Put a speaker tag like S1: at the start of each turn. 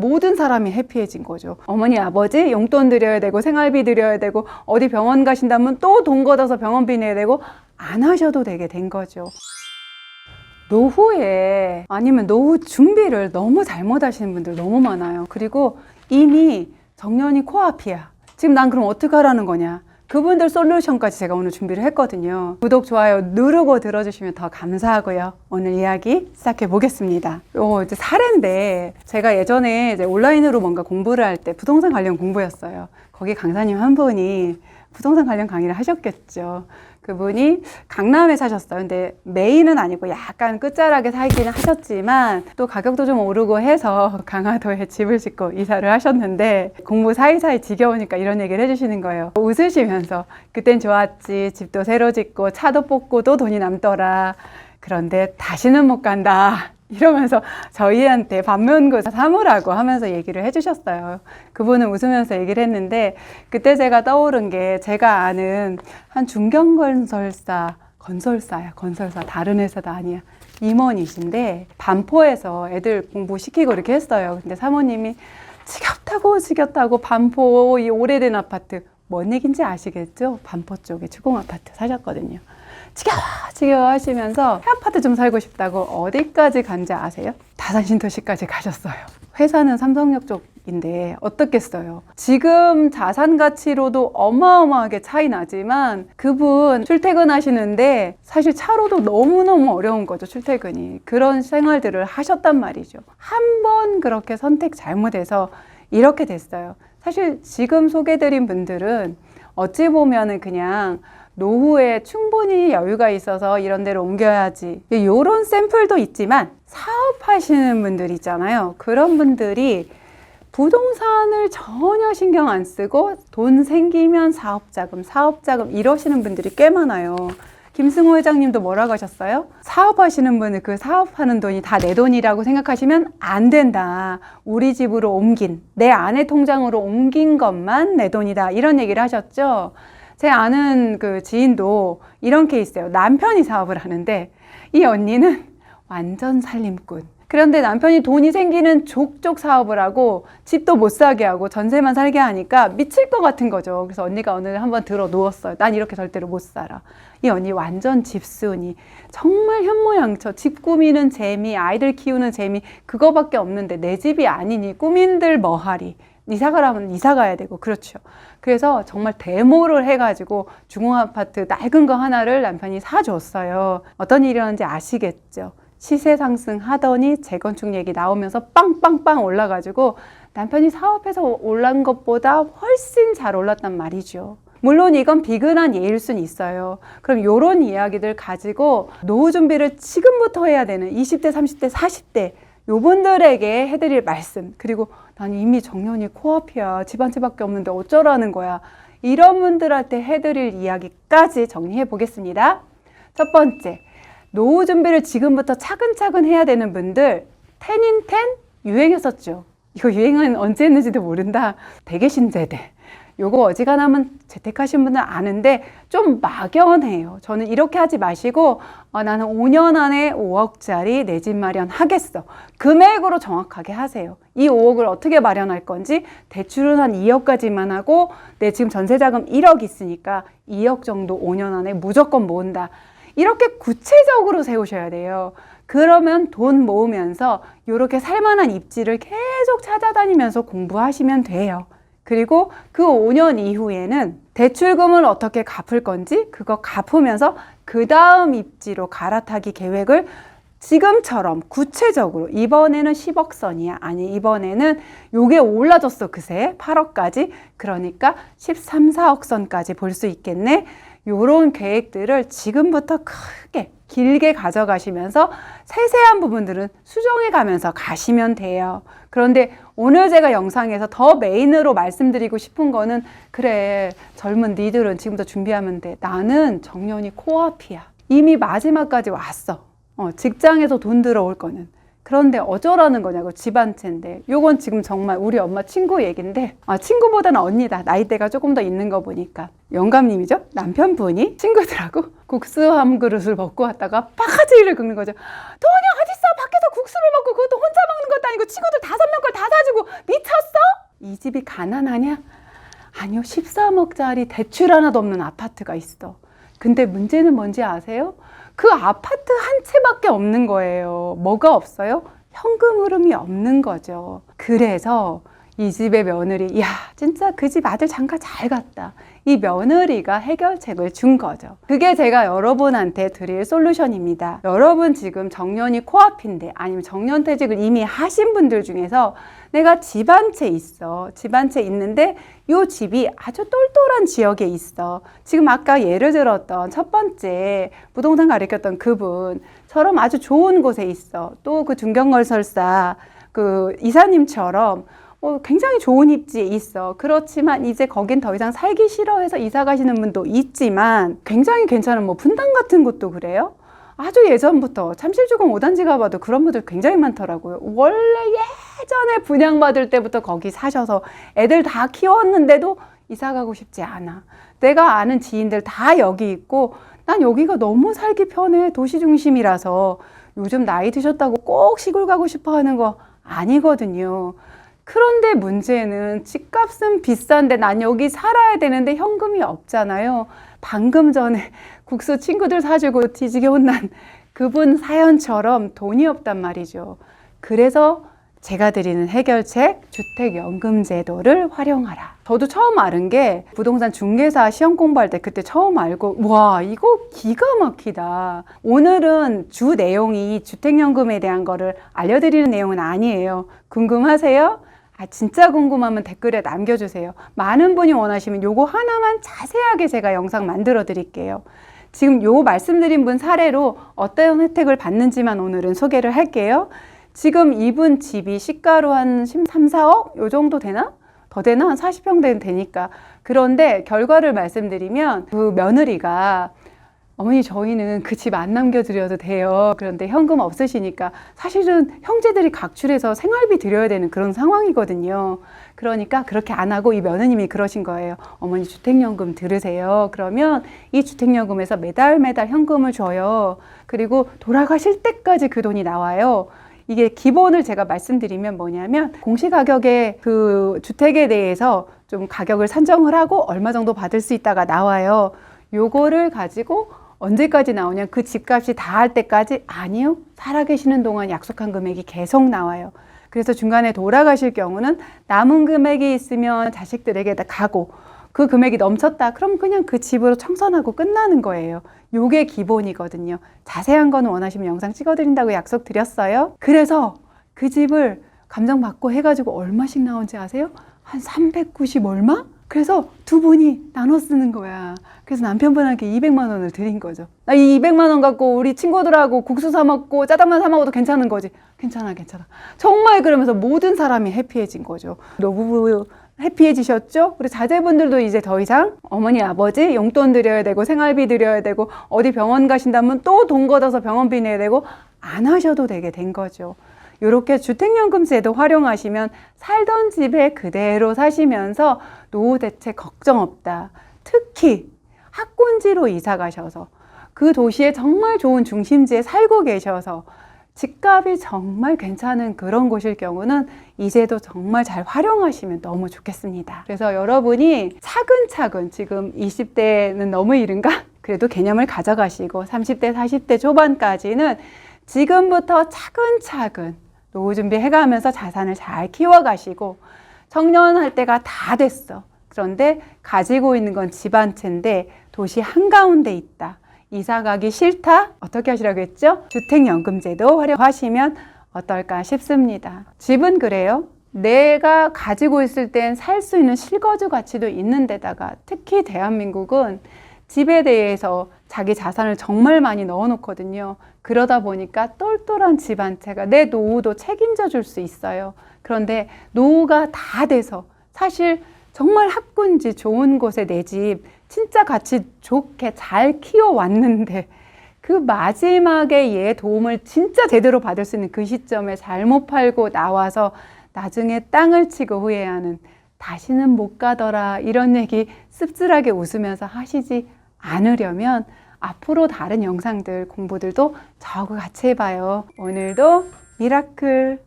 S1: 모든 사람이 해피해진 거죠. 어머니, 아버지 용돈 드려야 되고 생활비 드려야 되고 어디 병원 가신다면 또 돈 걷어서 병원비 내야 되고 안 하셔도 되게 된 거죠. 노후에 아니면 노후 준비를 너무 잘못 하시는 분들 너무 많아요. 그리고 이미 정년이 코앞이야. 지금 난 그럼 어떻게 하라는 거냐. 그분들 솔루션까지 제가 오늘 준비를 했거든요. 구독, 좋아요 누르고 들어주시면 더 감사하고요. 오늘 이야기 시작해 보겠습니다. 이제 사례인데 제가 예전에 이제 온라인으로 뭔가 공부를 할 때 부동산 관련 공부였어요. 거기 강사님 한 분이 부동산 관련 강의를 하셨겠죠. 그분이 강남에 사셨어요. 근데 메인은 아니고 약간 끝자락에 살기는 하셨지만 또 가격도 좀 오르고 해서 강화도에 집을 짓고 이사를 하셨는데 공부 사이사이 지겨우니까 이런 얘기를 해주시는 거예요. 웃으시면서 그땐 좋았지. 집도 새로 짓고 차도 뽑고 또 돈이 남더라. 그런데 다시는 못 간다. 이러면서 저희한테 반면교사 삼으라고 하면서 얘기를 해주셨어요. 그분은 웃으면서 얘기를 했는데 그때 제가 떠오른 게 제가 아는 한 중견건설사야. 건설사 다른 회사도 아니야. 임원이신데 반포에서 애들 공부시키고 이렇게 했어요. 근데 사모님이 지겹다고 반포 이 오래된 아파트 뭔 얘기인지 아시겠죠? 반포 쪽에 주공 아파트 사셨거든요. 지겨워 하시면서 아파트 좀 살고 싶다고 어디까지 간지 아세요? 다산신도시까지 가셨어요. 회사는 삼성역 쪽인데 어떻겠어요? 지금 자산 가치로도 어마어마하게 차이 나지만 그분 출퇴근하시는데 사실 차로도 너무너무 어려운 거죠, 출퇴근이. 그런 생활들을 하셨단 말이죠. 한 번 그렇게 선택 잘못해서 이렇게 됐어요. 사실 지금 소개드린 분들은 어찌 보면은 그냥 노후에 충분히 여유가 있어서 이런 데로 옮겨야지 이런 샘플도 있지만 사업하시는 분들 있잖아요. 그런 분들이 부동산을 전혀 신경 안 쓰고 돈 생기면 사업자금 이러시는 분들이 꽤 많아요. 김승호 회장님도 뭐라고 하셨어요? 사업하시는 분은 그 사업하는 돈이 다 내 돈이라고 생각하시면 안 된다. 우리 집으로 옮긴, 내 아내 통장으로 옮긴 것만 내 돈이다. 이런 얘기를 하셨죠. 제 아는 그 지인도 이런 케이스예요. 남편이 사업을 하는데 이 언니는 완전 살림꾼. 그런데 남편이 돈이 생기는 족족 사업을 하고 집도 못 사게 하고 전세만 살게 하니까 미칠 것 같은 거죠. 그래서 언니가 오늘 한번 들어 누웠어요. 난 이렇게 절대로 못 살아. 이 언니 완전 집순이. 정말 현모양처. 집 꾸미는 재미, 아이들 키우는 재미 그거밖에 없는데 내 집이 아니니 꾸민들 뭐하리. 이사 가라면 이사 가야 되고 그렇죠. 그래서 정말 데모를 해가지고 중공아파트 낡은 거 하나를 남편이 사줬어요. 어떤 일이 일어났는지 아시겠죠? 시세 상승하더니 재건축 얘기 나오면서 빵빵빵 올라가지고 남편이 사업해서 올란 것보다 훨씬 잘 올랐단 말이죠. 물론 이건 비근한 예일 수는 있어요. 그럼 이런 이야기들 가지고 노후 준비를 지금부터 해야 되는 20대, 30대, 40대 요분들에게 해드릴 말씀, 그리고 난 이미 정년이 코앞이야. 집 한 채밖에 없는데 어쩌라는 거야. 이런 분들한테 해드릴 이야기까지 정리해 보겠습니다. 첫 번째, 노후 준비를 지금부터 차근차근 해야 되는 분들, 10in10 유행했었죠. 이거 유행은 언제 했는지도 모른다. 대개신세대. 요거 어지간하면 재택하신 분들 아는데 좀 막연해요. 저는 이렇게 하지 마시고 나는 5년 안에 5억짜리 내 집 마련하겠어. 금액으로 정확하게 하세요. 이 5억을 어떻게 마련할 건지 대출은 한 2억까지만 하고 내 지금 전세자금 1억 있으니까 2억 정도 5년 안에 무조건 모은다. 이렇게 구체적으로 세우셔야 돼요. 그러면 돈 모으면서 이렇게 살만한 입지를 계속 찾아다니면서 공부하시면 돼요. 그리고 그 5년 이후에는 대출금을 어떻게 갚을 건지 그거 갚으면서 그 다음 입지로 갈아타기 계획을 지금처럼 구체적으로 이번에는 10억 선이야. 아니 이번에는 요게 올라졌어 그새 8억까지. 그러니까 13, 4억 선까지 볼 수 있겠네. 요런 계획들을 지금부터 크게 길게 가져가시면서 세세한 부분들은 수정해 가면서 가시면 돼요. 그런데 오늘 제가 영상에서 더 메인으로 말씀드리고 싶은 거는 그래 젊은 니들은 지금부터 준비하면 돼. 나는 정년이 코앞이야. 이미 마지막까지 왔어. 직장에서 돈 들어올 거는. 그런데 어쩌라는 거냐고. 집 한 채인데 요건 지금 정말 우리 엄마 친구 얘기인데 친구보다는 언니다. 나이대가 조금 더 있는 거 보니까 영감님이죠. 남편분이 친구들하고 국수 한 그릇을 먹고 왔다가 바가지를 긁는 거죠. 돈이 어딨어 밖에서 국수를 먹고 그것도 혼자 먹는 것도 아니고 친구들 5명 걸 다 사주고 미쳤어? 이 집이 가난하냐? 아니요, 13억짜리 대출 하나도 없는 아파트가 있어. 근데 문제는 뭔지 아세요? 그 아파트 한 채밖에 없는 거예요. 뭐가 없어요? 현금 흐름이 없는 거죠. 그래서 이 집의 며느리, 야, 진짜 그 집 아들 장가 잘 갔다. 이 며느리가 해결책을 준 거죠. 그게 제가 여러분한테 드릴 솔루션입니다. 여러분 지금 정년이 코앞인데, 아니면 정년퇴직을 이미 하신 분들 중에서 내가 집 한 채 있어. 집 한 채 있는데 이 집이 아주 똘똘한 지역에 있어. 지금 아까 예를 들었던 첫 번째 부동산 가르쳤던 그분처럼 아주 좋은 곳에 있어. 또 그 중견건설사 그 이사님처럼 굉장히 좋은 입지에 있어. 그렇지만 이제 거긴 더 이상 살기 싫어해서 이사 가시는 분도 있지만 굉장히 괜찮은 분당 같은 곳도 그래요. 아주 예전부터 참실주공 5단지 가봐도 그런 분들 굉장히 많더라고요. 원래 예전에 분양받을 때부터 거기 사셔서 애들 다 키웠는데도 이사 가고 싶지 않아. 내가 아는 지인들 다 여기 있고 난 여기가 너무 살기 편해. 도시 중심이라서. 요즘 나이 드셨다고 꼭 시골 가고 싶어 하는 거 아니거든요. 그런데 문제는 집값은 비싼데 난 여기 살아야 되는데 현금이 없잖아요. 방금 전에 국수 친구들 사주고 뒤지게 혼난 그분 사연처럼 돈이 없단 말이죠. 그래서 제가 드리는 해결책, 주택연금제도를 활용하라. 저도 처음 알은 게 부동산 중개사 시험 공부할 때 그때 처음 알고, 와, 이거 기가 막히다. 오늘은 주 내용이 주택연금에 대한 거를 알려드리는 내용은 아니에요. 궁금하세요? 진짜 궁금하면 댓글에 남겨주세요. 많은 분이 원하시면 요거 하나만 자세하게 제가 영상 만들어 드릴게요. 지금 요 말씀드린 분 사례로 어떤 혜택을 받는지만 오늘은 소개를 할게요. 지금 이분 집이 시가로 한 13, 4억? 요 정도 되나? 더 되나? 한 40평 되니까. 그런데 결과를 말씀드리면 그 며느리가 어머니 저희는 그 집 안 남겨드려도 돼요. 그런데 현금 없으시니까 사실은 형제들이 각출해서 생활비 드려야 되는 그런 상황이거든요. 그러니까 그렇게 안 하고 이 며느님이 그러신 거예요. 어머니 주택연금 들으세요. 그러면 이 주택연금에서 매달 현금을 줘요. 그리고 돌아가실 때까지 그 돈이 나와요. 이게 기본을 제가 말씀드리면 뭐냐면 공시가격의 그 주택에 대해서 좀 가격을 산정을 하고 얼마 정도 받을 수 있다가 나와요. 요거를 가지고 언제까지 나오냐? 그 집값이 다 할 때까지? 아니요. 살아계시는 동안 약속한 금액이 계속 나와요. 그래서 중간에 돌아가실 경우는 남은 금액이 있으면 자식들에게 다 가고 그 금액이 넘쳤다. 그럼 그냥 그 집으로 청산하고 끝나는 거예요. 요게 기본이거든요. 자세한 거는 원하시면 영상 찍어드린다고 약속드렸어요. 그래서 그 집을 감정받고 해가지고 얼마씩 나온지 아세요? 한 390 얼마? 그래서 두 분이 나눠 쓰는 거야. 그래서 남편분한테 200만 원을 드린 거죠. 나 이 200만 원 갖고 우리 친구들하고 국수 사 먹고 짜장면 사 먹어도 괜찮은 거지. 괜찮아. 정말 그러면서 모든 사람이 해피해진 거죠. 노부부 해피해지셨죠? 우리 자제분들도 이제 더 이상 어머니 아버지 용돈 드려야 되고 생활비 드려야 되고 어디 병원 가신다면 또 돈 걷어서 병원비 내야 되고 안 하셔도 되게 된 거죠. 이렇게 주택연금제도 활용하시면 살던 집에 그대로 사시면서 노후 대책 걱정 없다. 특히 학군지로 이사 가셔서 그 도시에 정말 좋은 중심지에 살고 계셔서 집값이 정말 괜찮은 그런 곳일 경우는 이 제도 정말 잘 활용하시면 너무 좋겠습니다. 그래서 여러분이 차근차근 지금 20대는 너무 이른가? 그래도 개념을 가져가시고 30대, 40대 초반까지는 지금부터 차근차근 노후 준비해가면서 자산을 잘 키워가시고 정년할 때가 다 됐어. 그런데 가지고 있는 건 집 한 채인데 도시 한가운데 있다. 이사 가기 싫다? 어떻게 하시라고 했죠? 주택연금제도 활용하시면 어떨까 싶습니다. 집은 그래요. 내가 가지고 있을 땐 살 수 있는 실거주 가치도 있는 데다가 특히 대한민국은 집에 대해서 자기 자산을 정말 많이 넣어놓거든요. 그러다 보니까 똘똘한 집 한 채가 내 노후도 책임져 줄 수 있어요. 그런데 노후가 다 돼서 사실 정말 학군지 좋은 곳에 내 집 진짜 가치 좋게 잘 키워왔는데 그 마지막에 얘 도움을 진짜 제대로 받을 수 있는 그 시점에 잘못 팔고 나와서 나중에 땅을 치고 후회하는 다시는 못 가더라 이런 얘기 씁쓸하게 웃으면서 하시지 않으려면 앞으로 다른 영상들 공부들도 저하고 같이 해봐요. 오늘도 미라클